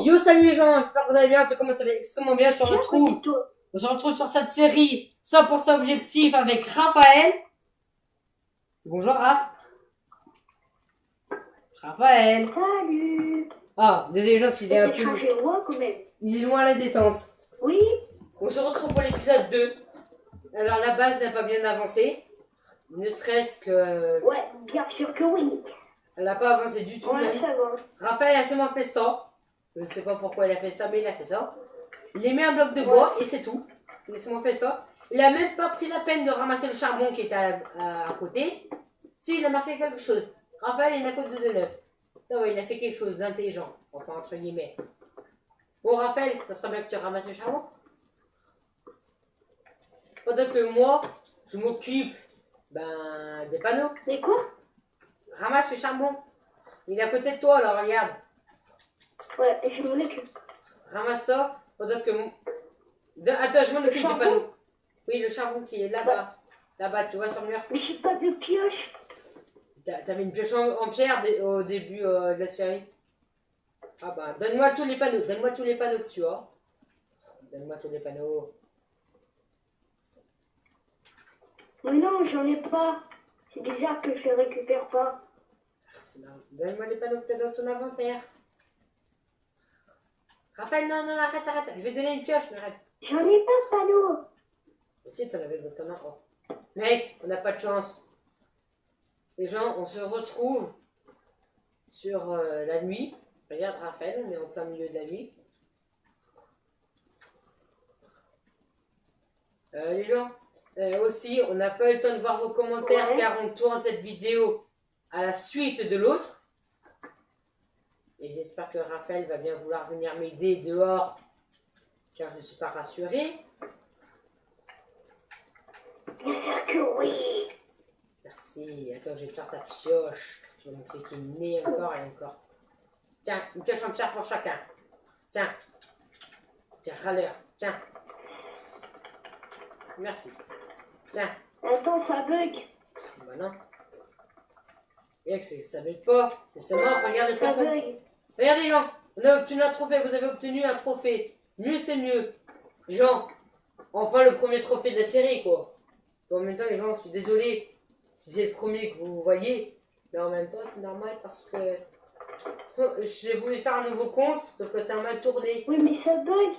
Yo, salut les gens, j'espère que vous allez bien, tout comment ça va extrêmement bien, on se retrouve sur cette série 100% objectif avec Raphaël. Bonjour Raph. Raphaël. Salut. Ah, désolé les gens, s'il est un peu... changé loin quand même. Il est loin à la détente. Oui. On se retrouve pour l'épisode 2. Alors la base n'a pas bien avancé, ne serait-ce que... Ouais, bien sûr que oui. Elle n'a pas avancé du tout. Ouais, ça va. Raphaël a seulement fait ça. Je ne sais pas pourquoi il a fait ça, mais il a fait ça. Il a mis un bloc de bois et c'est tout. Il a seulement fait ça. Il a même pas pris la peine de ramasser le charbon qui était à côté. Si, il a marqué quelque chose. Raphaël, il a code de 9. Ça va, il a fait quelque chose d'intelligent. Enfin, entre guillemets. Bon, Raphaël, ça serait bien que tu ramasses le charbon. Pendant que moi, je m'occupe des panneaux. Mais quoi? Ramasse le charbon. Il est à côté de toi, alors regarde. Ouais, je m'en occupe. Ramasse ça. Pendant que... Attends, je m'en occupe du panneau. Oui, le charbon qui est là-bas. Là-bas, tu vois sur le mur. Mais j'ai pas de pioche. T'as mis une pioche en pierre au début de la série. Ah bah, donne-moi tous les panneaux. Donne-moi tous les panneaux que tu as. Donne-moi tous les panneaux. Mais non, j'en ai pas. C'est bizarre que je les récupère pas. Donne-moi les panneaux que tu as dans ton inventaire. Raphaël, non, arrête. Je vais te donner une pioche, mais arrête. J'en ai pas de panneau. Si, t'en avais dans ton enfant. Mec, on n'a pas de chance. Les gens, on se retrouve sur la nuit. Regarde Raphaël, on est en plein milieu de la nuit. Les gens, aussi, on n'a pas eu le temps de voir vos commentaires car on tourne cette vidéo à la suite de l'autre. Et j'espère que Raphaël va bien vouloir venir m'aider dehors car je ne suis pas rassuré. Bien sûr que oui. Merci. Attends, je vais te faire ta pioche. Tu vas montrer qu'il est né encore et encore. Tiens, une pioche en pierre pour chacun. Tiens, râleur. Tiens. Merci. Tiens. Attends, ça bug. Bah non. Mec, ça bug pas. C'est seulement, regarde le Ça plafond. bug. Regardez, les gens. On a obtenu un trophée. Vous avez obtenu un trophée. Mieux, c'est mieux. Les gens, enfin le premier trophée de la série, quoi. En même temps, les gens, je suis désolé si c'est le premier que vous voyez. Mais en même temps, c'est normal parce que j'ai voulu faire un nouveau compte, sauf que ça a mal tourné. Oui, mais ça bug.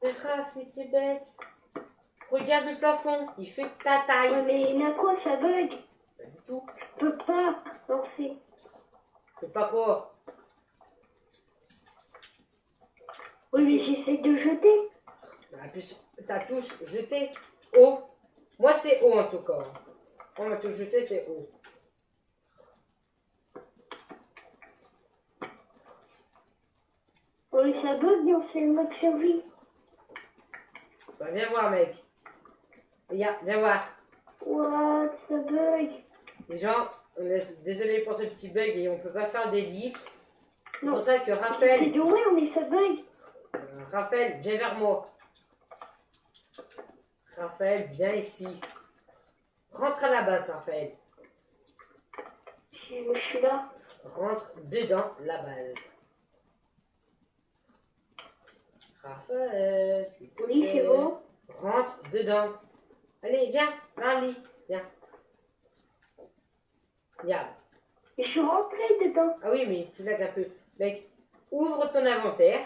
Mais Raph, mais t'es bête. Regarde le plafond, il fait ta taille. Ouais, mais à quoi ça bug? Pas du tout. Je peux pas lancer. C'est pas quoi. Oui, mais j'essaie de jeter. Appuie sur ta touche jeter. O. Moi, c'est O en tout cas. Moi, ma touche jeter, c'est O. Oui, ça bug, mais on fait le mode survie. Bah, viens voir, mec. Viens voir. What, ça bug. Les gens, on est désolé pour ce petit bug et on peut pas faire d'ellipse. C'est Non. pour ça que C'est Raphaël, d'ouvrir, mais ça bug. Raphaël, viens vers moi. Raphaël, viens ici. Rentre à la base, Raphaël. Je suis là. Rentre dedans la base. Raphaël, s'il te Oui, plaît. c'est bon. Rentre dedans. Allez, viens, allez, viens. Viens. Je suis rentrée dedans. Ah oui, mais tu lags un peu. Mec, ouvre ton inventaire.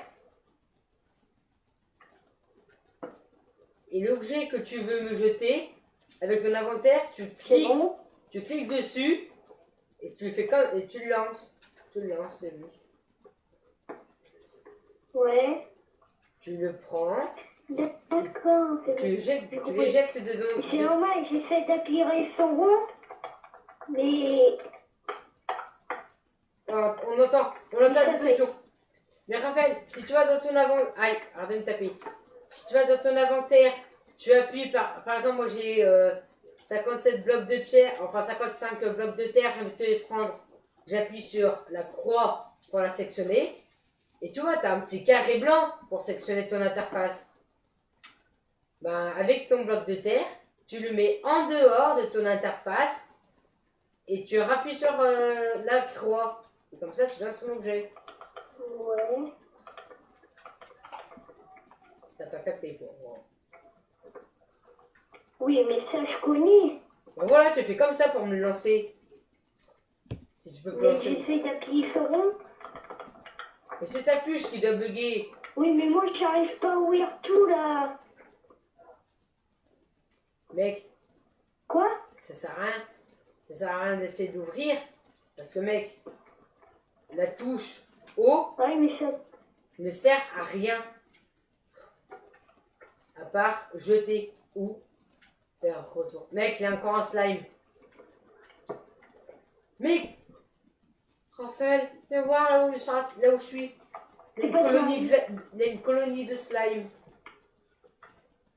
Et l'objet que tu veux me jeter, avec ton inventaire, C'est bon. tu cliques dessus et tu le fais comme et tu le lances. Tu le lances, c'est juste. Ouais. Tu le prends, D'accord. tu l'éjectes dedans. C'est normal, j'essaie d'appuyer sur rond. Mais... Ah, on entend la discussion. Mais Raphaël, si tu vas dans ton inventaire, aïe, arrête de me taper. Si tu vas dans ton inventaire, tu appuies par exemple, moi j'ai 57 blocs de pierre, enfin 55 blocs de terre, je vais te les prendre. J'appuie sur la croix pour la sectionner. Et tu vois, tu as un petit carré blanc pour sectionner ton interface. Ben, avec ton bloc de terre, tu le mets en dehors de ton interface et tu appuies sur la croix. Et comme ça, tu lances ton objet. Ouais. capté quoi. Bon. Oui, mais ça, je connais. Bon, voilà, tu fais comme ça pour me le lancer. Si tu peux me Mais lancer. j'essaie d'appuyer sur rond. Mais c'est ta touche qui doit bugger. Oui, mais moi, j'arrive pas à ouvrir tout, là. Mec, Quoi? ça sert à rien. Ça sert à rien d'essayer d'ouvrir. Parce que mec, la touche haut Ouais, mais ça... ne sert à rien. À part jeter ou faire retour. Mec, il y a encore un slime. Mec, Raphaël, viens voir là où je suis. Il y a une colonie de slime.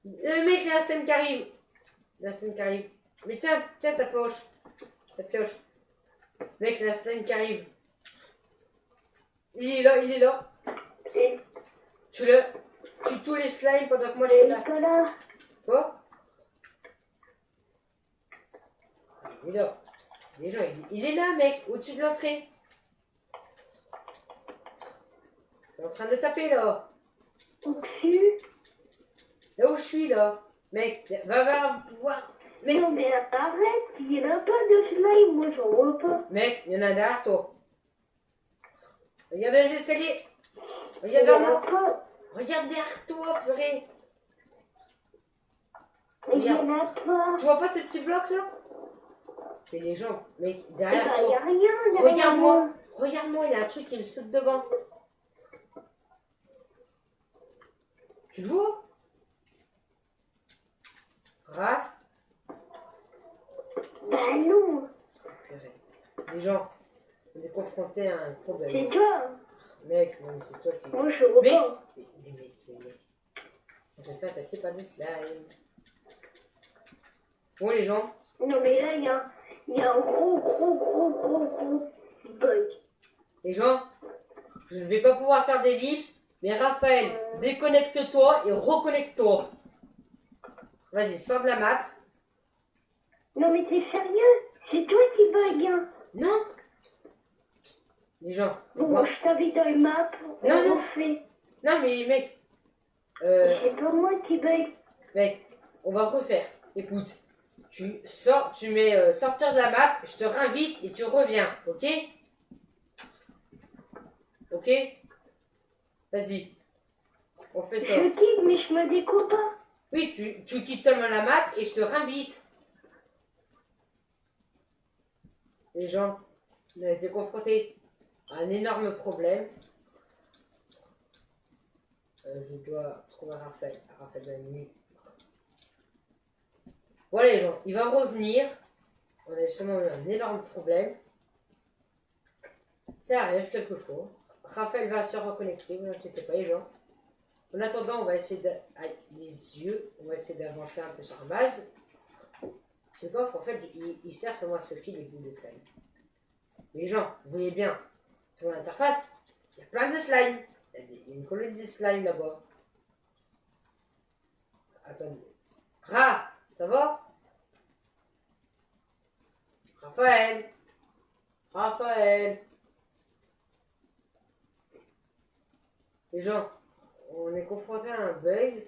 Mec, il y a un slime qui arrive. Il y a un slime qui arrive. Mais tiens, tiens ta poche. Ta pioche. Mec, il y a un slime qui arrive. Il est là, il est là. Et Tu tous les slimes pendant que moi je et suis là. Nicolas, Quoi? Il est là. Déjà, il est là, mec, au-dessus de l'entrée. Il est en train de taper là. au-dessus. Là où je suis là. Mec, va voir. Mec, Non, mais arrête, il n'y en a pas de slime, moi, j'en vois pas. mec, il y en a un derrière toi. Regarde les escaliers. Il Regarde n'y en vers a moi. pas. Regarde derrière toi, purée. Il n'y en a pas. Tu vois pas ce petit bloc là? Et les gens, mec, Eh derrière ben, il n'y a toi. rien derrière Regarde-moi. moi. Regarde-moi, il y a un truc qui me saute devant. Tu le vois? Raph? Bah non, Purée. Les gens, on est confrontés à un problème. c'est toi. Mec, non, mais c'est toi qui. Moi, je vois Mais, pas. mais. On s'est fait attaquer par des slimes. Bon, les gens, Non, mais là, il y a un gros bug. les gens, je ne vais pas pouvoir faire d'ellipse, mais Raphaël, déconnecte-toi et reconnecte-toi. Vas-y, sors de la map. Non, mais t'es sérieux? C'est toi qui bug, hein? Non. Les gens, Bon, moi, je t'avais dans les maps. On Non, non. refait. non mais mec, C'est pas moi qui bug. mec, on va refaire. Écoute, tu sors, tu mets sortir de la map, je te réinvite et tu reviens, ok? Ok? Vas-y, on fait ça. Je quitte, mais je me découpe pas. Oui, tu quittes seulement la map et je te réinvite. Les gens, on a été confrontés à un énorme problème. Je dois trouver Raphaël dans la nuit. Voilà les gens, il va revenir. On a justement eu un énorme problème. Ça arrive quelquefois. Raphaël va se reconnecter, ne vous inquiétez pas les gens. En attendant, on va essayer on va essayer d'avancer un peu sur la base. Ce coffre, en fait, il sert seulement à stocker les bouts de slime. Les gens, vous voyez bien, sur l'interface, il y a plein de slime. Il y a une colonie de slime là-bas. Attendez. Ça va? Raphaël. Les gens, on est confronté à un bug.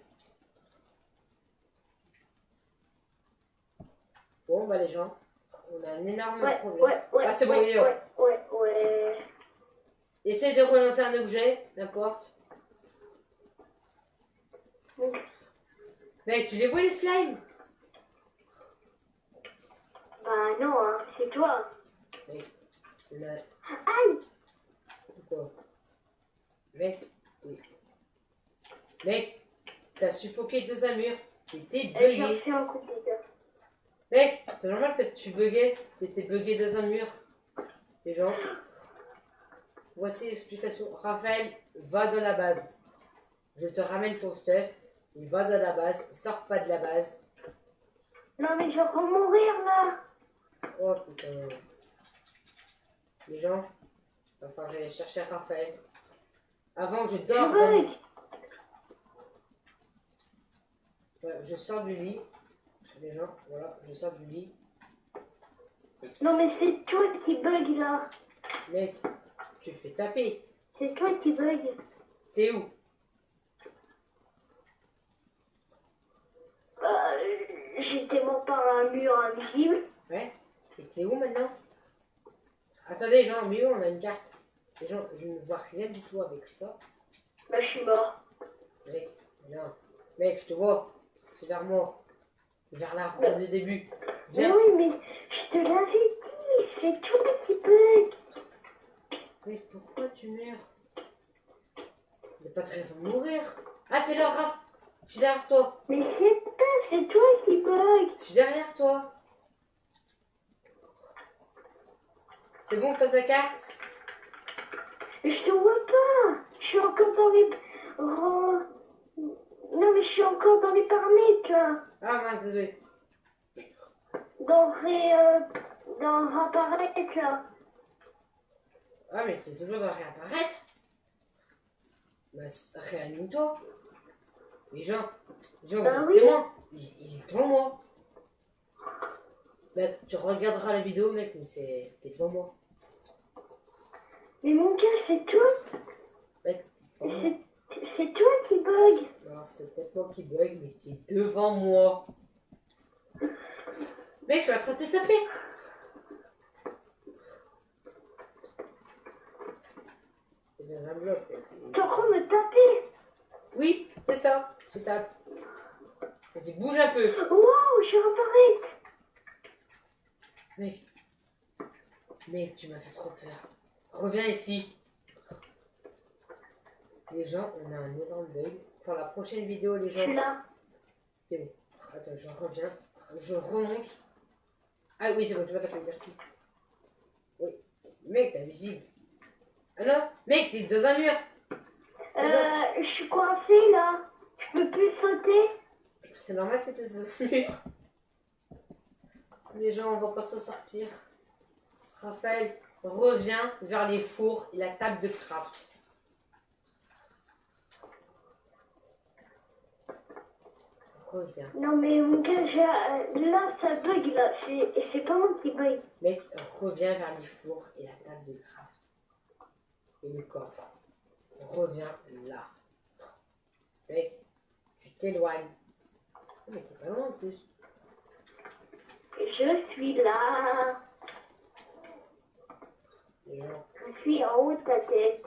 Bon, bah les gens, on a un énorme problème. Ah, c'est bon, il est là. Ouais. Essaye de relancer un objet, n'importe. Mec, tu les vois les slimes? Bah non, hein, c'est toi. Mec, Aïe! Pourquoi? Mec, t'as suffoqué dans un mur. T'étais J'ai bugué. refait un coup de dégâts. Mec, c'est normal que tu buguais. T'étais bugué dans un mur. Les gens. Voici l'explication. Raphaël, va dans la base. Je te ramène ton stuff. Il va dans la base. Sors pas de la base. Non mais je vais mourir là. Oh putain. Les gens, il va falloir que j'aille chercher Raphaël. Avant, je dors. Je bug. Ouais, je sors du lit. Les gens, voilà, je sors du lit. Non mais c'est toi qui bug là. Mec, tu te fais taper. C'est toi qui bug. T'es où? J'étais mort par un mur invisible. Ouais. Et t'es où maintenant? Attendez, gens, mais où on a une carte? Les gens, je ne vois rien du tout avec ça. Bah, je suis mort. Mec, non. Mec, je te vois. C'est vers moi. Vers là, vers le début. Mais Viens. oui, mais je te l'avais dit, c'est toi qui bug. Mais pourquoi tu meurs? Il n'y a pas de raison de mourir. Ah, t'es là, Raph. Je suis derrière toi. Mais c'est toi qui bug. Je suis derrière toi. C'est bon, t'as ta carte? Je te vois pas. Je suis encore dans les... Oh. Non, mais je suis encore dans les paramètres, là. Ah mince, désolé. Dans apparaître, là. Ah, mais t'es toujours dans réapparaître. Bah, réanime-toi. Les gens, vous Bah êtes oui. témoins. Il est devant moi. Bah, tu regarderas la vidéo, mec, mais t'es devant moi. Mais mon gars, c'est toi. Mec, t'es devant moi. C'est toi qui bug. Alors, c'est peut-être moi qui bug, mais t'es devant moi. Mec, je suis en train de te taper. C'est dans un bloc. T'es en train de me taper. Oui, c'est ça. Je tape. Vas-y, bouge un peu. Wow, je réapparais. Mec, tu m'as fait trop peur. Reviens ici. Les gens, on a un énorme bug. Pour la prochaine vidéo, les Je suis gens... là. C'est bon. Attends, je reviens. Je remonte. Ah oui, c'est bon, tu vas taper, merci. Oui. Mec, t'es invisible. Ah non, mec, t'es dans un mur. Je suis coincée, là. Je peux plus sauter. C'est normal que t'étais dans un mur. Les gens, on va pas s'en sortir. Raphaël, reviens vers les fours et la table de craft. Reviens. Non, mais mon gars, là, ça bug, là. C'est pas moi qui bug. Mec, reviens vers les fours et la table de craft. Et le coffre. Reviens là. Mec, tu t'éloignes. Oh, mais t'es pas loin en plus. Je suis là. Les gens. Je suis en haut de ta tête.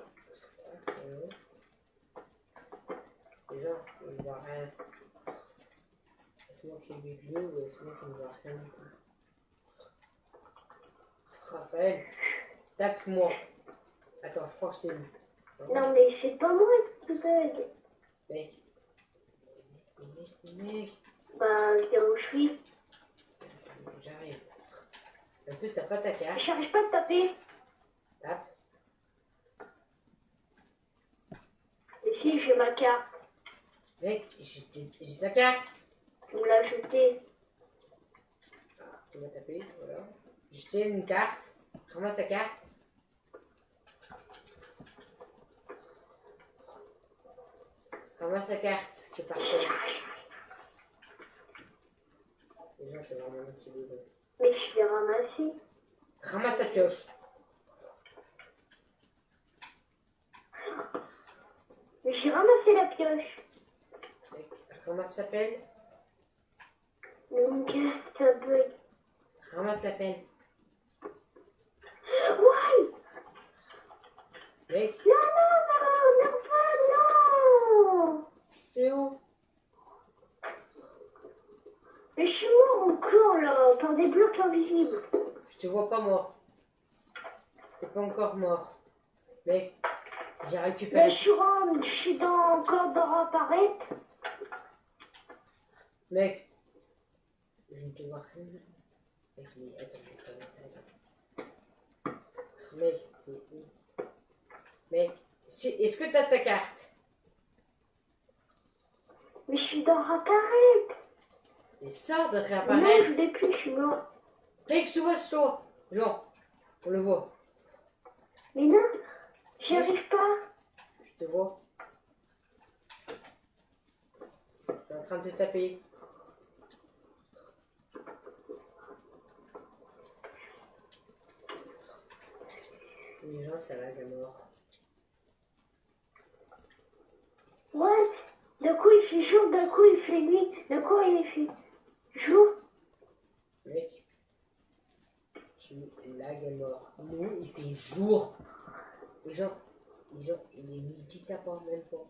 Les gens, ils ne voient rien. Est-ce moi qui ai vu bleu ou est-ce moi qui ne vois rien du tout? Raphaël, tape-moi. Attends, je crois que je t'ai vu. Non, mais c'est pas moi qui bug. Mec. Mec. Bah, viens où je suis. J'arrive. En plus, t'as pas ta carte. J'arrive pas à taper. Tape. Et si, j'ai ma carte. Mec, j'ai ta carte. Tu me l'as jetée. Ah, tu m'as tapé, voilà. J'ai une carte. Ramasse la carte. Ramasse la carte. Je partais. Les gens, c'est vraiment un petit boulot. Mais je l'ai ramassée. Ramasse sa pioche. Mais j'ai ramassé la pioche. Mec, ramasse sa peine. Mais mon gars, ça bug. Ramasse la peine. Ouais. Mec, Non, pas, non. c'est où? Mais je suis mort encore, là, par des blocs invisibles. Je te vois pas mort. T'es pas encore mort. Mec, j'ai Mais récupéré. je suis encore dans apparaître. Mec, je ne te vois rien. Mec, mais attends, attends. Mec, t'es où? Mec, est-ce que t'as ta carte? Mais je suis dans apparaître. Et sors de Non, réapparaître. je l'ai plus, je suis mort. Mec, je te vois sur toi. Genre, on le voit. Mais non, j'y arrive pas. Je te vois. Je suis en train de te taper. Les gens, ça lag à mort. What? De d'un coup il fait jour, d'un coup il fait nuit, d'un coup il fait jour. Mec, tu lag est mort. Nous, il fait jour. Les gens, il est midi, t'as pas, même pas.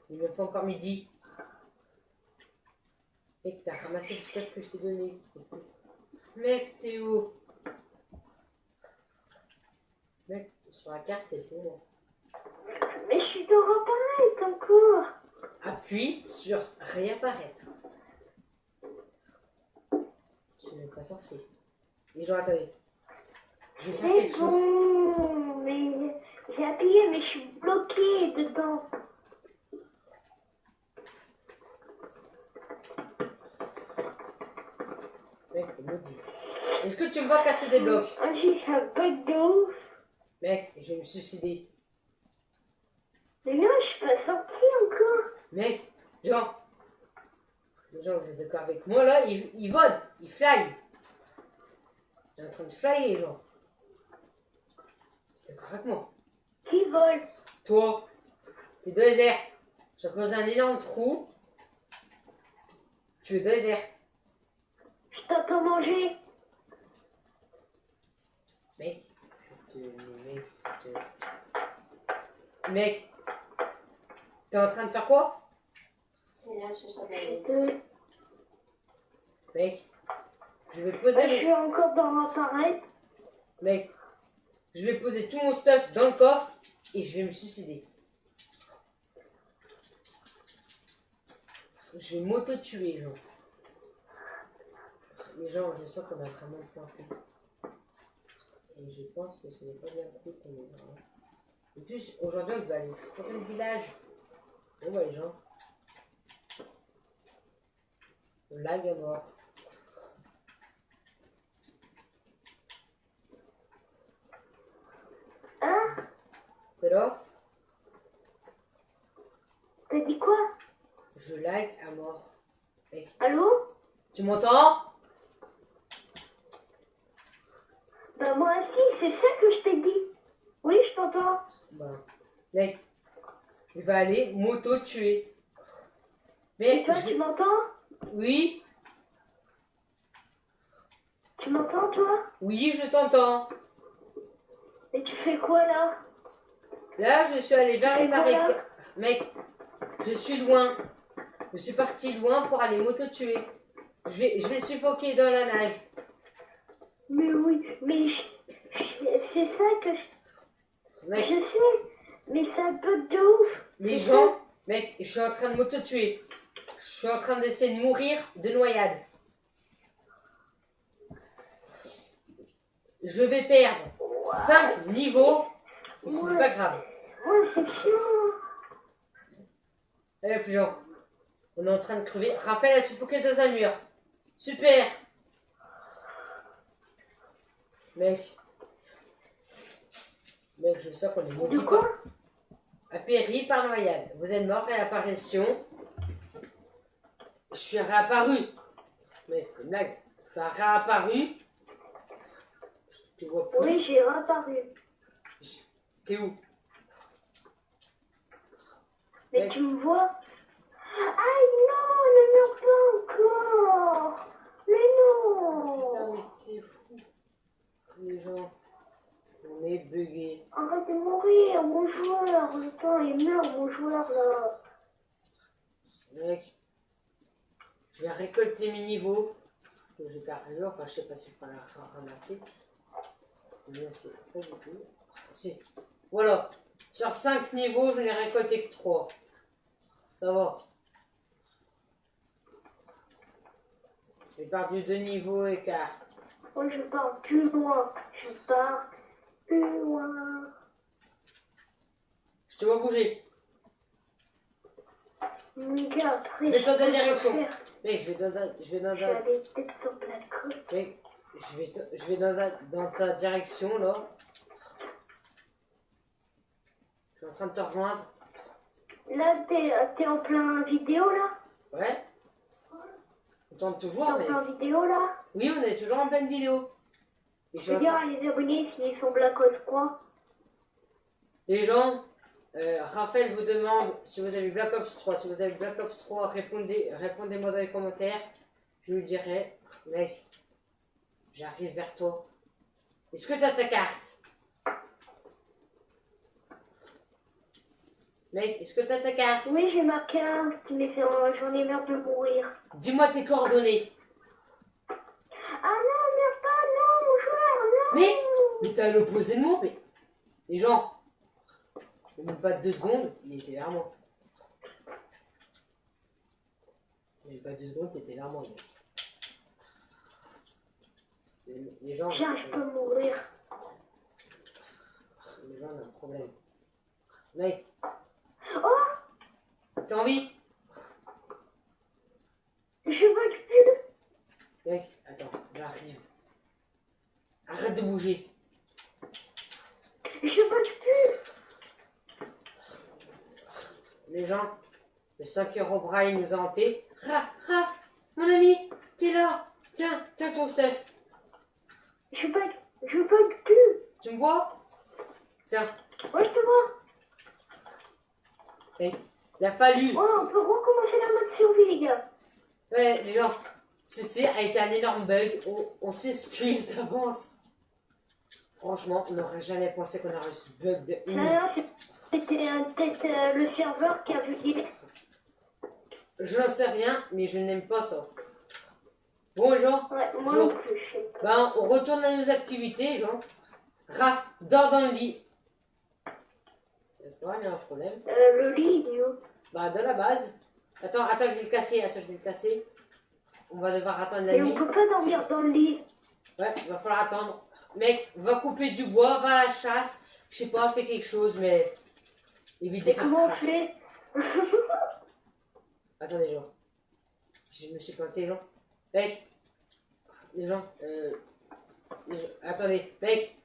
Il n'est même pas encore midi. Mec, t'as ramassé le stuff que je t'ai donné. Mec, t'es où? Mec, sur la carte, t'es où, moi? Mais je suis dans réapparaître encore. Appuie sur réapparaître. Je n'ai pas sorcier. Les gens, attendez. Je vais faire C'est quelque chose. bon, mais j'ai appuyé, mais je suis bloquée dedans. Mec, t'es maudit. Est-ce que tu me vois casser des blocs? Ah, j'ai un bug de ouf. Mec, je vais me suicider. Mais là, je suis pas sortie encore. Mec, Jean, les gens, vous êtes d'accord avec moi là? Ils volent, ils fly. T'es en train de flyer, Jean. T'es d'accord avec moi? Qui vole? Toi, t'es deux airs. J'ai causé un énorme trou. Tu es deux airs. Je t'entends manger. Mec, Mec, t'es en train de faire quoi? Mec, je vais poser. Je suis encore dans l'appareil. Mec, je vais poser tout mon stuff dans le coffre et je vais me suicider. Je vais m'auto-tuer, genre. Les gens, je sens qu'on a vraiment planté. Et je pense que ce n'est pas bien cool qu'on est là. En plus, aujourd'hui, on va aller explorer le village. Bon, bah, les gens. Le lag est mort. Hein? C'est là? T'as dit quoi? Je lag à mort. Mec, Allô? tu m'entends? Bah moi aussi, c'est ça que je t'ai dit. Oui, je t'entends. Bah, mec, je vais aller m'auto-tuer. Et Mais, toi, tu m'entends? oui, Tu m'entends, toi? oui, je t'entends. Et tu fais quoi, là? Là, je suis allé vers les C'est quoi, là? marécages. Mec, je suis loin. Je suis parti loin pour aller m'auto-tuer. Je vais suffoquer dans la nage. Mais oui, mais c'est ça que Mec, je sais. Mais c'est un peu de ouf. les C'est gens, mec, je suis en train de m'auto-tuer. Je suis en train d'essayer de mourir de noyade. Je vais perdre 5 niveaux. Mais ce n'est pas grave. ça. Ouais, c'est chiant. Allez, plus gens. On est en train de crever. Raphaël a suffoqué dans un mur. Super. Mec, je sens qu'on est De maudit quoi? Apéri par noyade. Vous êtes mort, réapparition. Je suis réapparu. Mais c'est une blague. Je suis réapparu. Tu vois plus. Oui, j'ai réapparu. T'es où? Mais Mec. tu me vois? Aïe, non, ne meurs pas encore. Mais non. Putain, mais c'est fou. Les gens, on est bugués. Arrête de mourir, mon joueur. Attends, il meurt, mon joueur, là. Mec, je vais récolter mes niveaux. Que j'ai perdu. Enfin, je sais pas si je peux la ramasser. Mais c'est pas du tout. Si. Voilà. Sur 5 niveaux, je n'ai récolté que 3. Ça va. J'ai perdu 2 niveaux et quart. Moi, je pars plus loin. Je pars plus loin. Je te vois bouger. Regarde, après, Je vais dans ta je direction. faire. Mec, je vais dans Je vais aller peut-être sur la côte. Mec, je vais dans ta direction là. Je suis en train de te rejoindre. Là, t'es en plein vidéo, là? Ouais. On tente T'es toujours, en mais. plein vidéo, là? Oui, on est toujours en pleine vidéo. Et je suis en train- Regarde, les abonnés, s'ils sont Black Ops, quoi. Les gens, Raphaël vous demande si vous avez Black Ops 3. Si vous avez Black Ops 3, répondez-moi dans les commentaires. Je lui dirai, mec, j'arrive vers toi. Est-ce que tu as ta carte? Mec, est-ce que tu as ta carte? Oui, j'ai ma carte, mais j'en ai marre de mourir. Dis-moi tes coordonnées. Ah non, merde pas, non, mon joueur, non. Mais t'es à l'opposé de moi, mais... Les gens, même pas 2 secondes, il était vers moi. Même pas 2 secondes, t'étais vers moi, mec. Les gens... Tiens, je peux mourir. Les gens ont un problème. Mec, Oh, t'as envie? je vois du pub. Mec, attends, j'arrive. Arrête de bouger. Je vois du pub. Les gens, le 5 Braille nous a hantés. Raph, mon ami, t'es là. Tiens ton stuff. Je vois du pub. Tu me vois? Tiens, Ouais, je te vois. mec, il a fallu... Oh, on peut recommencer la mode survie, les gars. Ouais, les gens, ceci a été un énorme bug. On s'excuse d'avance. Franchement, on n'aurait jamais pensé qu'on aurait ce bug de... Ça, c'était peut-être le serveur qui a vu qu'il... Je n'en sais rien, mais je n'aime pas ça. Bon, les gens, Ouais, moi Jo- non plus, je sais pas. ben, on retourne à nos activités, les gens. Raph, dors dans le lit. Ouais, il y a un problème. Le lit, il est où? Bah, de la base. Attends, je vais le casser. On va devoir attendre la Et on nuit. peut pas dormir dans le lit. Ouais, il va falloir attendre. Mec, va couper du bois, va à la chasse. Je sais pas, fais quelque chose, mais... Évite de Et faire comment on craquer. fait? Attendez, les gens. Je me suis planté, les gens. Mec. Attendez, mec.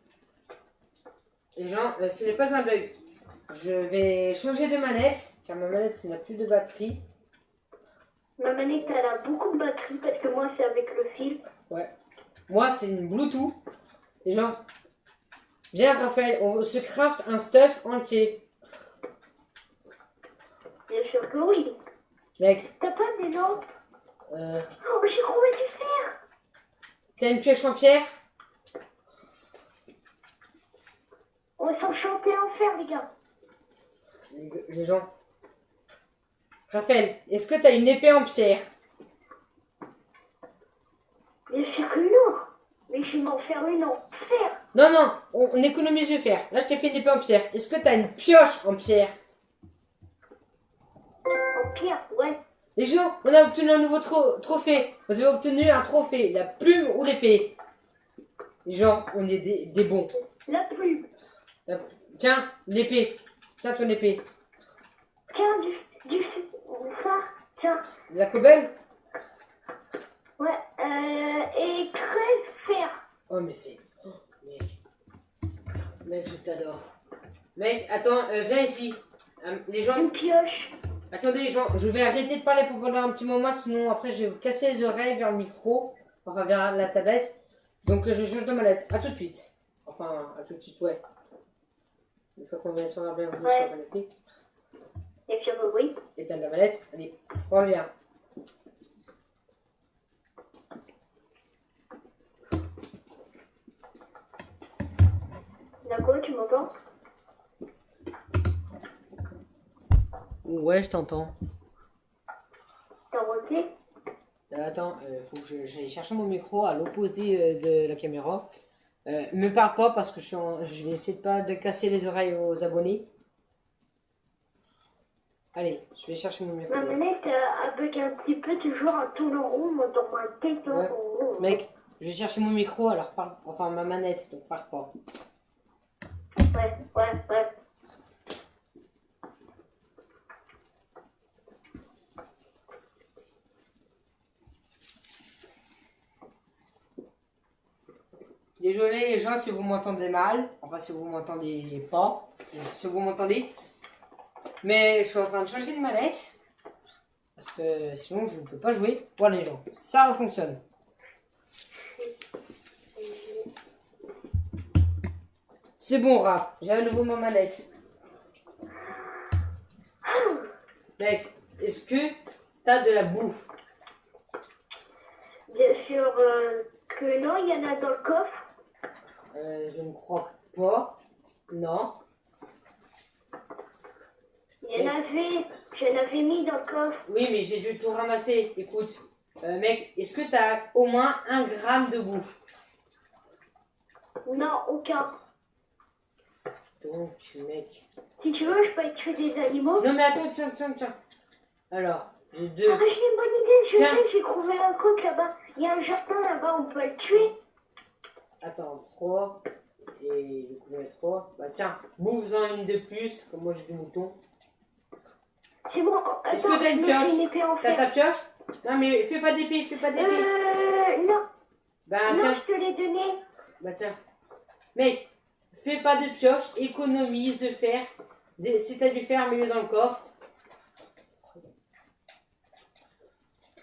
Les gens, ce n'est pas un bug. Je vais changer de manette, car ma manette n'a plus de batterie. Ma manette, elle a beaucoup de batterie parce que moi, c'est avec le fil. Ouais. Moi, c'est une Bluetooth. Les gens, viens, Raphaël, on se craft un stuff entier. Bien sûr que oui. Mec, T'as pas des lampes? euh, Oh, j'ai trouvé du fer. t'as une pioche en pierre? On va s'enchanter en fer, les gars. Les gens. Raphaël, est-ce que t'as une épée en pierre? Bien sûr que non. Mais je vais m'en faire une en fer. Non, on économise le fer. Là, je t'ai fait une épée en pierre. Est-ce que t'as une pioche en pierre? En pierre, ouais. Les gens, on a obtenu un nouveau trophée. Vous avez obtenu un trophée, la plume ou l'épée. Les gens, on est des bons. La plume. Tiens, l'épée. Tiens, ton épée. Tiens, du ça. Tiens. De la cobble? Ouais. Et 13 fer. Oh, mais c'est... Oh, mec. Mec, je t'adore. Mec, attends, viens ici. Les gens... Une pioche. Attendez, les gens, je vais arrêter de parler pour pendant un petit moment, sinon après je vais vous casser les oreilles vers le micro, enfin vers la tablette. Donc je change de manette. À tout de suite. Enfin, à tout de suite, ouais. Une fois qu'on vient de s'en bien, on va se connecter. Et puis oui. Éteindre la manette. Allez, reviens. D'accord, tu m'entends? Ouais, je t'entends. T'as repris? Attends, faut que j'aille chercher mon micro à l'opposé de la caméra. Me parle pas parce que je vais essayer de pas de casser les oreilles aux abonnés. Allez, je vais chercher mon micro. Ma manette a bug un petit peu, toujours un tourne en rond, moi dans ma tête en Ouais. rond. Mec, je vais chercher mon micro, alors parle, enfin ma manette, donc parle pas. Ouais. Désolé les gens si vous m'entendez mal, enfin si vous m'entendez pas, si vous m'entendez. Mais je suis en train de changer de manette, parce que sinon je ne peux pas jouer. Voilà les gens, ça fonctionne. C'est bon Raph, j'ai à nouveau ma manette. Mec, est-ce que t'as de la bouffe? Bien sûr que non, il y en a dans le coffre. Je ne crois pas. Non. J'en avais mis dans le coffre. Oui, mais j'ai dû tout ramasser. Écoute, mec, est-ce que t'as au moins 1 gramme de bouffe? Non, aucun. Donc, mec. Si tu veux, je peux te tuer des animaux. Non, mais attends, tiens. Alors, j'ai 2. Ah, j'ai une bonne idée, je Tiens. sais, j'ai trouvé un truc là-bas. Il y a un jardin là-bas, on peut le tuer. Attends, 3. Et du coup, j'en ai 3. Bah, tiens, bouffe-en une de plus. Comme moi, j'ai des moutons. C'est bon, Est-ce attends, que t'as je une me fais pioche? une épée en T'as ta fer. pioche? Non, mais fais pas d'épée, Non, Bah, non, tiens. je te l'ai donné. Bah, tiens. Mec, fais pas de pioche, économise le fer. Si t'as du fer, mets-le dans le coffre.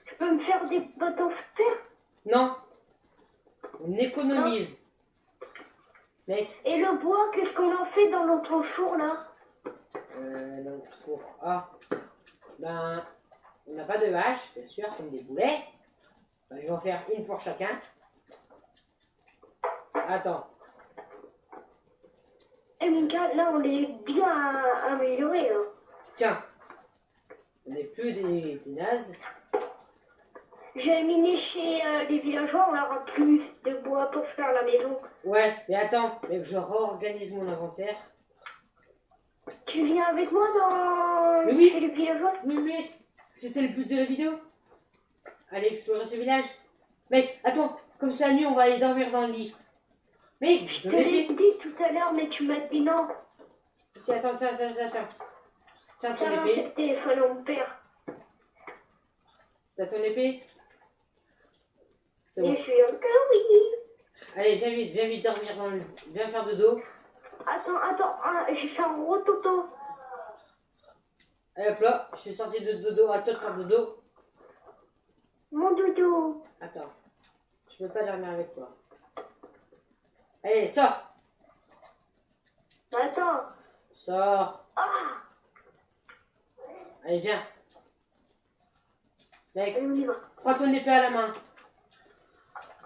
Je peux me faire des bottes en fer. Non. On économise. Mec, Et le bois, qu'est-ce qu'on en fait dans notre four là? notre four. Ah. Ben, on n'a pas de hache, bien sûr, comme des boulets. Ben, je vais en faire une pour chacun. Attends. Eh Mika, là on est bien amélioré là. Tiens. On n'est plus des nazes. J'ai miné chez les villageois, on aura plus de bois pour faire la maison. Ouais, mais attends, mec, je réorganise mon inventaire. Tu viens avec moi dans Mais oui. chez les villageois? Oui, mais c'était le but de la vidéo. Aller explorer ce village. Mec, attends, comme c'est la nuit, on va aller dormir dans le lit. Mec, Je je te l'ai dit tout à l'heure, mais tu m'as dit non. Si, attends. Tiens, ton Tiens, épée. c'est le téléphone à mon père. T'as ton épée? C'est Et bon. je suis encore oui. Allez, viens vite dormir dans le lit. Viens faire dodo. Attends, j'ai fait un gros toto. Allez, hop là, je suis sorti de dodo. À toi de faire dodo. Mon dodo. Attends, je peux pas dormir avec toi. Allez, sors. Attends. Sors. Ah, Allez, viens. Mec, on y va. prends ton épée à la main.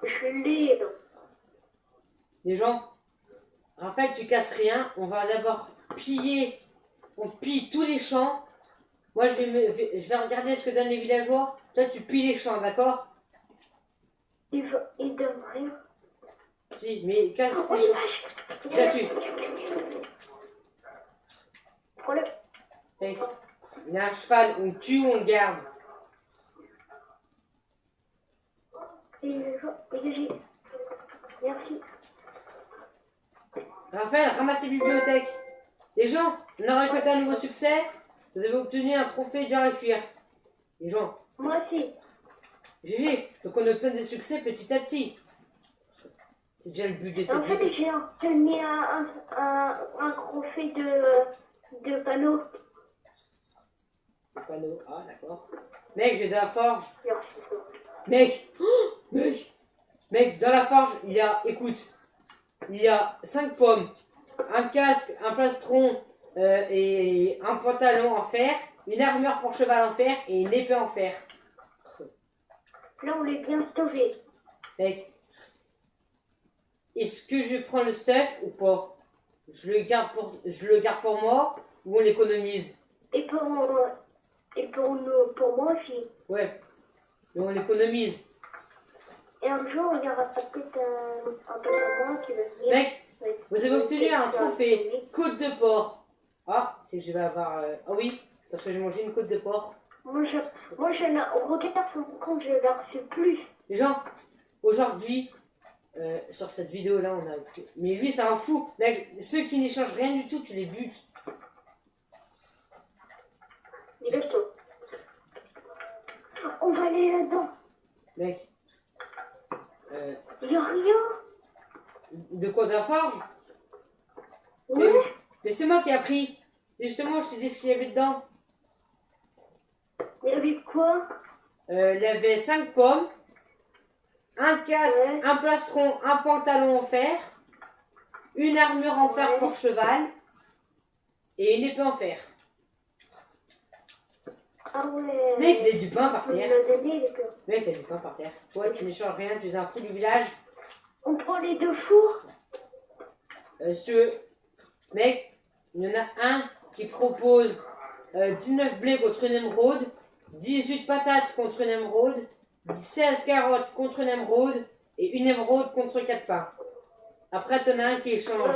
Je l'ai. là. Les gens, Raphaël, tu casses rien. On va d'abord piller. On pille tous les champs. Moi, je vais regarder ce que donnent les villageois. Toi, tu pilles les champs, d'accord? Il donne rien. Si, mais casse Oh, les les champs. vaches. Je la tue. Prends-le. Mec, il y a un cheval, on tue ou on garde. Dégagez. Merci. Raphaël, ramasse les bibliothèques. Les gens, on a récolté un nouveau succès. Vous avez obtenu un trophée dur à cuire. Les gens, Moi aussi. GG. Donc on obtient des succès petit à petit. C'est déjà le but de cette En fait, vidéo. j'ai obtenu un trophée de panneau. Le panneau. Ah, d'accord. Mec, j'ai de la forge. Merci. Mec, mec, dans la forge, il y a, écoute, il y a 5 pommes, un casque, un plastron et un pantalon en fer, une armure pour cheval en fer et une épée en fer. Là, on l'est bien sauvé. Mec, est-ce que je prends le stuff ou pas? Je le garde pour moi ou on l'économise? Et pour moi aussi. Ouais, mais on l'économise. Et un jour, il y aura peut-être un peu de moi qui va venir. Mec, vous avez obtenu un trophée, côte de porc. Ah, c'est que je vais avoir... Ah oui, parce que j'ai mangé une côte de porc. Moi, je regarde son compte, je n'en reçu plus. Les gens, aujourd'hui, sur cette vidéo-là, on a... Mais lui, c'est un fou. Mec, ceux qui n'échangent rien du tout, tu les butes. Lève-toi. On va aller là-dedans. Mec. Il n'y a rien. De quoi, de la forge? Ouais. Mais c'est moi qui ai appris. C'est justement, je t'ai dit ce qu'il y avait dedans. Mais avec quoi? Il y avait 5 pommes, un casque, Ouais. un plastron, un pantalon en fer, une armure en fer Ouais. pour cheval et une épée en fer. Ah ouais. Mec, il y a du pain par On terre. l'a donné, les gars. Mec, il y a du pain par terre. Toi, tu n'échanges rien, tu es un fou du village. On prend les 2 fours. Si tu veux. Mec, il y en a un qui propose 19 blés contre une émeraude, 18 patates contre une émeraude, 16 carottes contre une émeraude et une émeraude contre 4 pains. Après, t'en as un qui échange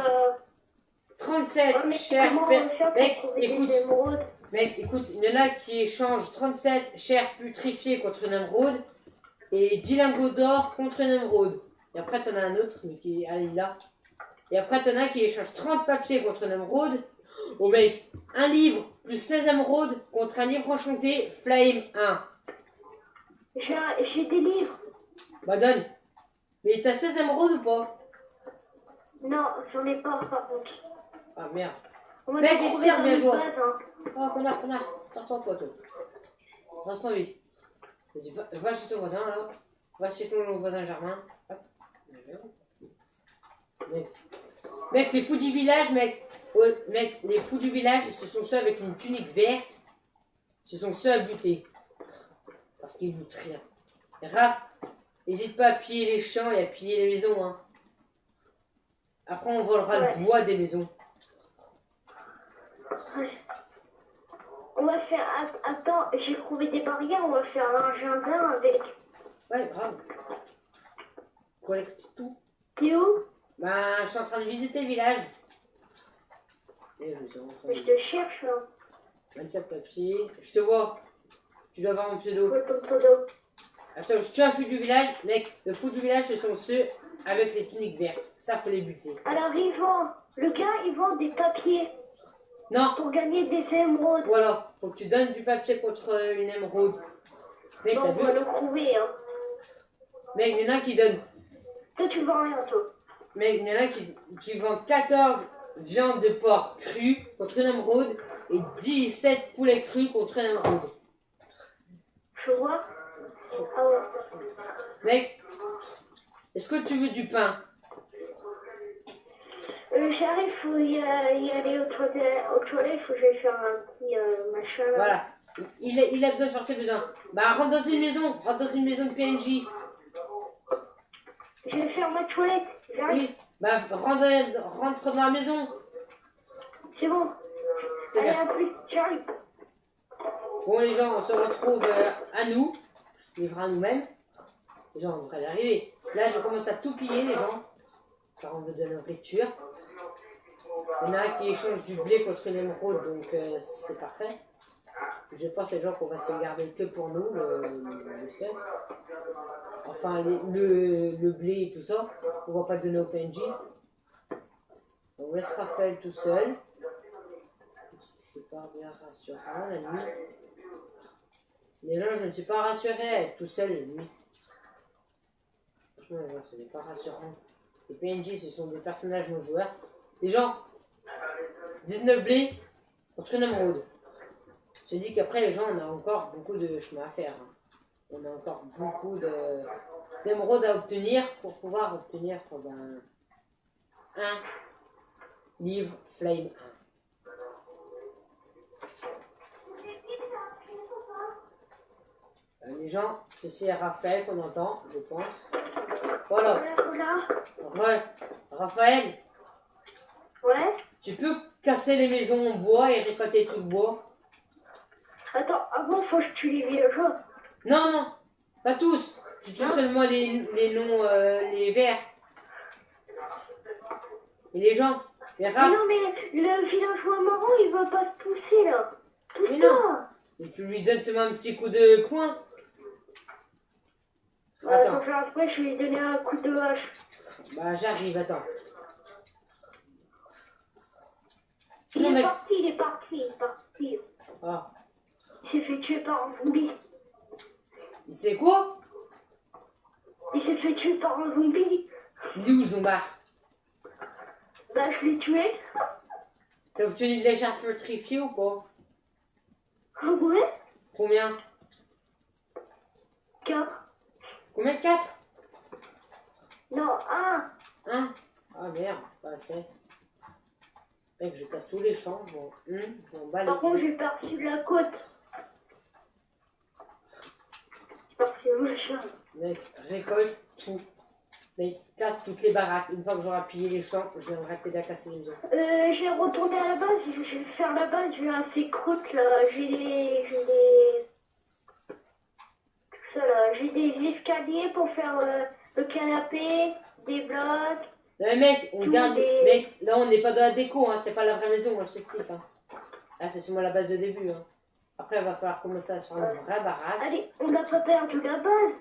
37 mais chers comment on va faire pour Mec, trouver des écoute. émeraudes? Mec, écoute, il y en a qui échangent 37 chairs putrifiées contre une émeraude et 10 lingots d'or contre une émeraude. Et après, t'en as un autre, mais qui est là. Et après, t'en as un qui échange 30 papiers contre une émeraude. Oh mec, un livre plus 16 émeraudes contre un livre enchanté, Flame 1. J'ai des livres. Bah donne. Mais t'as 16 émeraudes ou pas? Non, j'en ai pas par contre. Ah merde. On va Mec, les il se trouver tire, dans bien une joué. boîte, hein. Oh, connard. Sors-toi, toi. Reste en vie. Va chez ton voisin, alors. Va chez ton voisin Germain. Hop. Mec, les fous du village, mec. Ouais, mec, les fous du village, ce sont ceux avec une tunique verte. Ce sont ceux à buter. Parce qu'ils luttent rien. Raph, n'hésite pas à piller les champs et à piller les maisons, hein. Après, on volera le bois des maisons. Ouais. On va faire... Attends, j'ai trouvé des barrières, on va faire un jardin avec... Ouais, grave. Collecte tout. T'es où? Ben, je suis en train de visiter le village. Et Je te cherche, là. 24 papiers. Je te vois. Tu dois avoir mon pseudo. Ouais, ton pseudo. Attends, je tue un fou du village. Mec, le fou du village, ce sont ceux avec les tuniques vertes. Ça, faut les buter. Alors, il vend... Le gars, il vend des papiers Non, pour gagner des émeraudes. voilà. Faut que tu donnes du papier contre une émeraude. Mec, Bon, t'as on va vu? le trouver, hein. Mec, il y en a un qui donne. Toi, tu vends rien, toi. Mec, il y en a un qui vend 14 viandes de porc crues contre une émeraude et 17 poulets crus contre une émeraude. Je vois. Ah ouais. Mec, est-ce que tu veux du pain? J'arrive, faut y aller aux toilettes, faut que j'aille faire un petit machin là. Voilà. Il a besoin de faire ses besoins. Bah, rentre dans une maison. Rentre dans une maison de PNJ. Je vais faire ma toilette, j'arrive. Oui. Bah, rentre dans la maison. C'est bon. C'est Allez, bien. à plus, j'arrive. Bon, les gens, on se retrouve à nous. Livrés à nous-mêmes. Les gens, on devrait y arriver. Là, je commence à tout piller, les gens. Car on veut de la nourriture. Il y en a un qui échange du blé contre une émeraude, donc c'est parfait. Je pense, les gens, qu'on va se garder que pour nous, le stuff. Enfin, le blé et tout ça. On va pas le donner au PNJ. On laisse Raphaël tout seul. C'est pas bien rassurant la nuit. Les gens, je ne suis pas rassuré à être tout seul la nuit. Franchement, les gens, ce n'est pas rassurant. Les PNJ, ce sont des personnages non joueurs. Les gens, 19 blés contre une émeraude. Je dis qu'après, les gens, on a encore beaucoup de chemin à faire. Hein. On a encore beaucoup d'émeraudes à obtenir pour pouvoir obtenir un livre Flame 1. Les gens, ceci est Raphaël qu'on entend, je pense. Voilà. Voilà. Raphaël, Ouais. tu peux casser les maisons en bois et récolter tout le bois? Attends, avant, faut que je tue les villageois. Non, pas tous. Tu tues seulement les noms, les verts. Et les gens. Les Mais rats. non, mais le villageois marron, il va pas se pousser là. Mais Pousse-toi. Et tu lui donnes seulement un petit coup de poing. Attends. Donc après, je vais lui donner un coup de hache. Bah, j'arrive, attends. Il Sinon, est mec. parti, il est parti. Ah. Il s'est fait tuer par un zombie. Il sait quoi? Il s'est fait tuer par un zombie. Il est où le zombard? Bah, je l'ai tué. T'as obtenu de la chair putrifiée ou pas? Ah ouais? Combien? 4. Combien de 4? Non, 1. 1. Ah merde, pas assez. Mec, je casse tous les champs. Bon, je m'en bats les Par contre, couilles. j'ai perdu de la côte. parce que machin. Mec, récolte tout. Mec, casse toutes les baraques. Une fois que j'aurai pillé les champs, je viendrai t'aider à casser les maisons. Je vais retourner à la base, je vais faire la base, j'ai assez croûte là, j'ai tout ça là, j'ai des escaliers pour faire le canapé, des blocs. Mais mec, on Tous garde. les- Mec, là on n'est pas dans la déco, hein. C'est pas la vraie maison, moi je t'explique. Hein. Là c'est seulement la base de début. Hein. Après, il va falloir commencer à se faire une vraie baraque. Allez, on n'a pas perdu la base.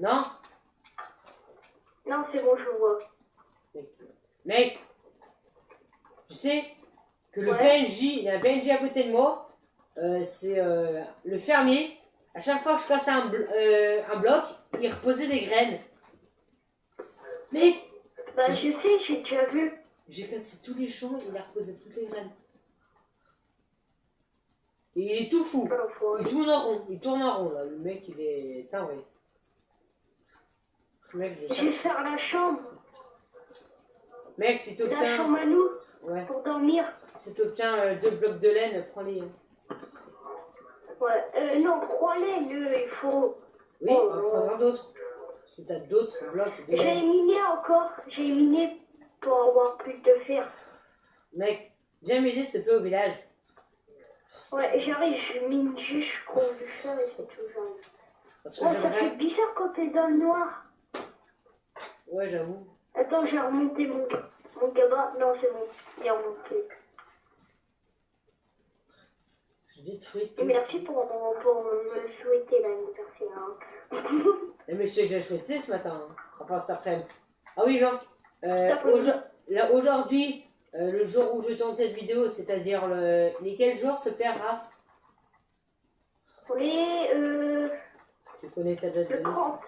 Non? Non, c'est bon, je vois. Mec, tu sais que le Ouais. PNJ, il y a un PNJ à côté de moi, c'est le fermier. À chaque fois que je cassais un bloc, il reposait des graines. Mec, Bah, je sais, j'ai déjà vu. j'ai cassé tous les champs, il a reposé toutes les graines. Et il est tout fou. Ah, l'enfoiré. Il tourne en rond là. Le mec, il est timbré. Mec, Je vais faire la chambre Mec, si à t'obtiens. nous, Ouais. pour dormir. Si t'obtiens 2 blocs de laine, prends-les. Hein. Ouais, non, 3 laines, il faut... Oui, Oh, prends-en d'autres. Si t'as d'autres blocs de J'ai laine. miné encore, j'ai miné pour avoir plus de fer. Mec, viens m'aider s'il te plaît au village. Ouais, j'arrive, je mine juste, je trouve du fer et c'est tout, j'arrive. Parce que Ouais, ça fait j'aimerais. bizarre quand t'es dans le noir. Ouais, j'avoue. Attends, j'ai remonté mon gamin. Non, c'est bon, il est remonté. Je détruis Et tout. merci pour me souhaiter l'anniversaire. Hein. Eh, mais je t'ai déjà souhaité ce matin. Hein. Enfin, cet après-midi. Ah oui, Jean. T'as Là, aujourd'hui, le jour où je tourne cette vidéo, c'est-à-dire les quels jours se perdra? Oui, Tu connais ta date de le naissance?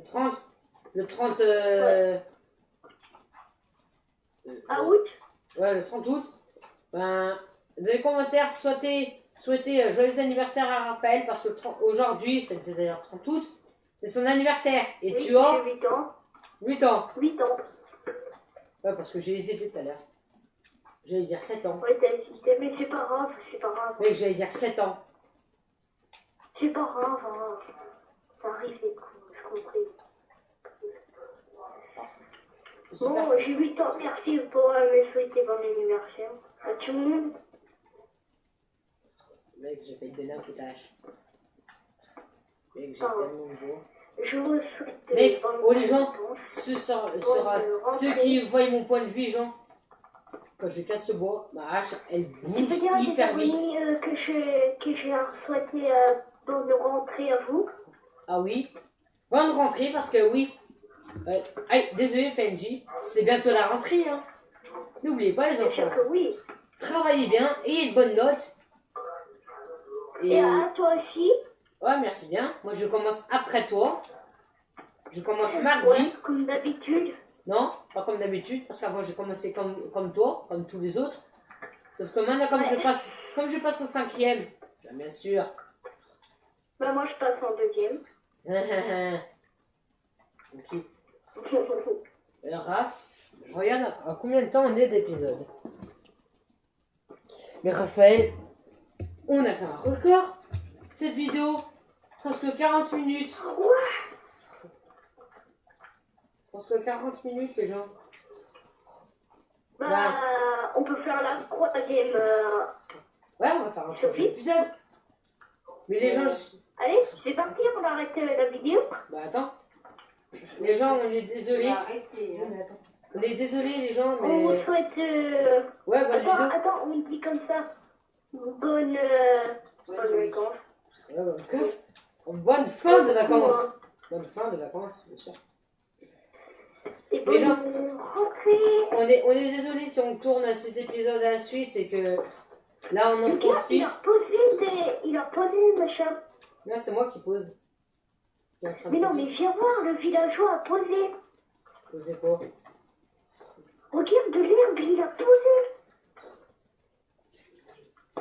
30. Le 30. Le 30. À août. Ouais, le 30 août. Ben, dans les commentaires, souhaitez joyeux anniversaire à Raphaël parce que aujourd'hui, c'était d'ailleurs 30 août, c'est son anniversaire. Et Oui, tu as j'ai 8 ans. 8 ans. 8 ans. Ouais, parce que j'ai hésité tout à l'heure. J'allais dire 7 ans. Ouais, t'as hésité, mais c'est pas grave, c'est pas grave. Mec, j'allais dire 7 ans. C'est pas grave, hein. Ça arrive les coups, je compris. Super. Bon, j'ai 8 ans, merci pour me souhaiter bon anniversaire. À tout le monde. Mec, j'ai failli te donner un coup d'âge. Mec, j'ai Ah. tellement beau. Je vous souhaite Mec, bonne oh les gens, vacances. ceux qui voient mon point de vue, gens, quand je casse le bois, ma hache, elle Tu bouge peux dire à tes hyper vite. abonnés que j'ai souhaité bonne rentrée à vous. Ah oui. Bonne rentrée parce que oui. Ouais. Aïe, désolé PNJ, c'est bientôt la rentrée. Hein. N'oubliez pas les Bien sûr enfants. que oui. Travaillez bien, ayez de bonnes notes. Et à toi aussi. Ouais, merci bien. Moi je commence après toi. Je commence mardi. Ouais, comme d'habitude. Non, pas comme d'habitude, parce qu'avant j'ai commencé comme toi, comme tous les autres. Sauf que maintenant comme je passe au 5e, bien sûr. Bah moi je passe en 2e. Ok. Raph, je regarde à combien de temps on est d'épisode. Mais Raphaël, on a fait un record. Cette vidéo, presque 40 minutes. Presque 40 minutes les gens. Bah, on peut faire la 3e. Ouais, on va faire un troisième épisode. Mais les gens... Allez, c'est parti, on arrête la vidéo. Bah attends. Les gens, on est désolé. Arrêtez. Hein. On est désolé les gens, On vous mais... souhaite... Ouais, bonne vidéo. Attends, on dit comme ça. Bonne vacances. Ouais, bonne vacances. Bonne fin de vacances. Bonne fin de vacances, bien sûr. Et Les gens- bonne rentrée. On est désolé si on tourne ces épisodes à la suite, c'est que là on en Le gars, il profite. a posé le machin. Là c'est moi qui pose. Qui est en train de Mais non, poser. mais viens voir, le villageois a posé. Posez quoi? Regarde de l'herbe, il a posé.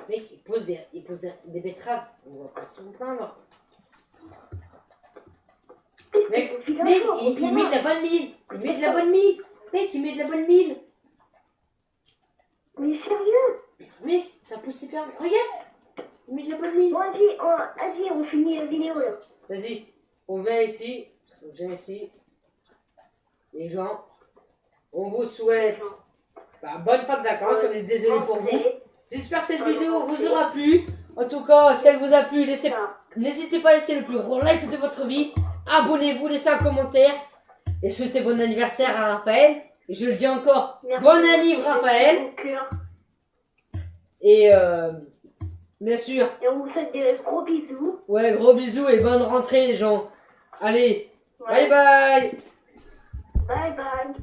Mec, il pose des betteraves. On va pas se plaindre. Mec, Le villageois, il reviens met là. de la bonne mine. Il met de la bonne mine. Mec, il met de la bonne mine. Mais sérieux. Mec, ça pousse super bien. Regarde. Il met de la bonne mine. Bon, vas-y, on finit la vidéo là. Vas-y. On vient ici. On vient ici. Les gens. On vous souhaite bonne fin de vacances. On est désolé pour vous. J'espère que cette vidéo vous aura plu. En tout cas, si elle vous a plu, n'hésitez pas à laisser le plus gros like de votre vie. Abonnez-vous, laissez un commentaire. Et souhaitez bon anniversaire à Raphaël. Et je le dis encore, bon anniversaire Raphaël. Et bien sûr. Et on vous fait des gros bisous. Ouais, gros bisous et bonne rentrée les gens. Allez, bye bye. Bye bye.